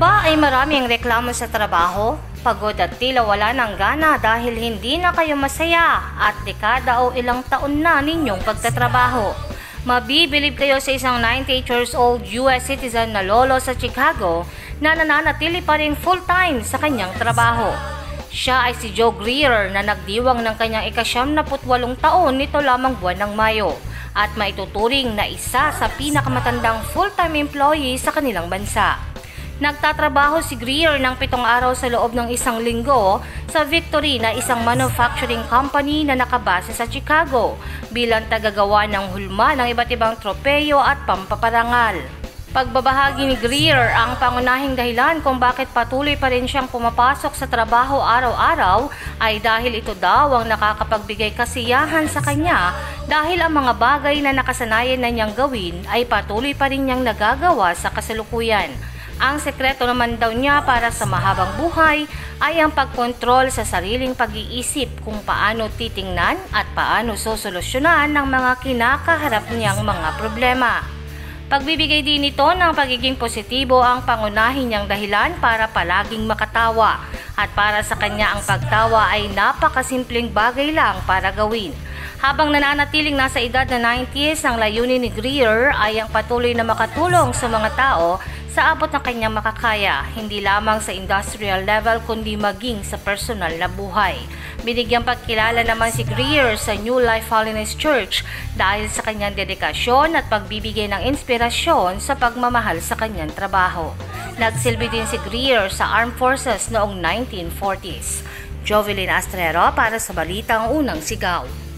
Kayo ba ay maraming reklamo sa trabaho? Pagod at tila wala ng gana dahil hindi na kayo masaya at dekada o ilang taon na ninyong pagtatrabaho. Mabibilib kayo sa isang 98 years old US citizen na lolo sa Chicago na nananatili pa rin full-time sa kanyang trabaho. Siya ay si Joe Greer na nagdiwang ng kanyang ika-78 taon nito lamang buwan ng Mayo at maituturing na isa sa pinakamatandang full-time employee sa kanilang bansa. Nagtatrabaho si Greer ng 7 araw sa loob ng isang linggo sa Victory na isang manufacturing company na nakabase sa Chicago bilang tagagawa ng hulma ng iba't ibang tropeyo at pampaparangal. Pagbabahagi ni Greer ang pangunahing dahilan kung bakit patuloy pa rin siyang pumapasok sa trabaho araw-araw ay dahil ito daw ang nakakapagbigay kasiyahan sa kanya dahil ang mga bagay na nakasanayan na niyang gawin ay patuloy pa rin niyang nagagawa sa kasalukuyan. Ang sekreto naman daw niya para sa mahabang buhay ay ang pagkontrol sa sariling pag-iisip kung paano titingnan at paano sosolusyonan ng mga kinakaharap niyang mga problema. Pagbibigay din nito ng pagiging positibo ang pangunahin niyang dahilan para palaging makatawa at para sa kanya ang pagtawa ay napakasimpleng bagay lang para gawin. Habang nananatiling nasa edad na 90s, ang layunin ni Greer ay ang patuloy na makatulong sa mga tao sa abot ng kanyang makakaya, hindi lamang sa industrial level kundi maging sa personal na buhay. Binigyang pagkilala naman si Greer sa New Life Holiness Church dahil sa kanyang dedikasyon at pagbibigay ng inspirasyon sa pagmamahal sa kanyang trabaho. Nagsilbi din si Greer sa Armed Forces noong 1940s. Jovelyn Astrero para sa Balitang Unang Sigaw.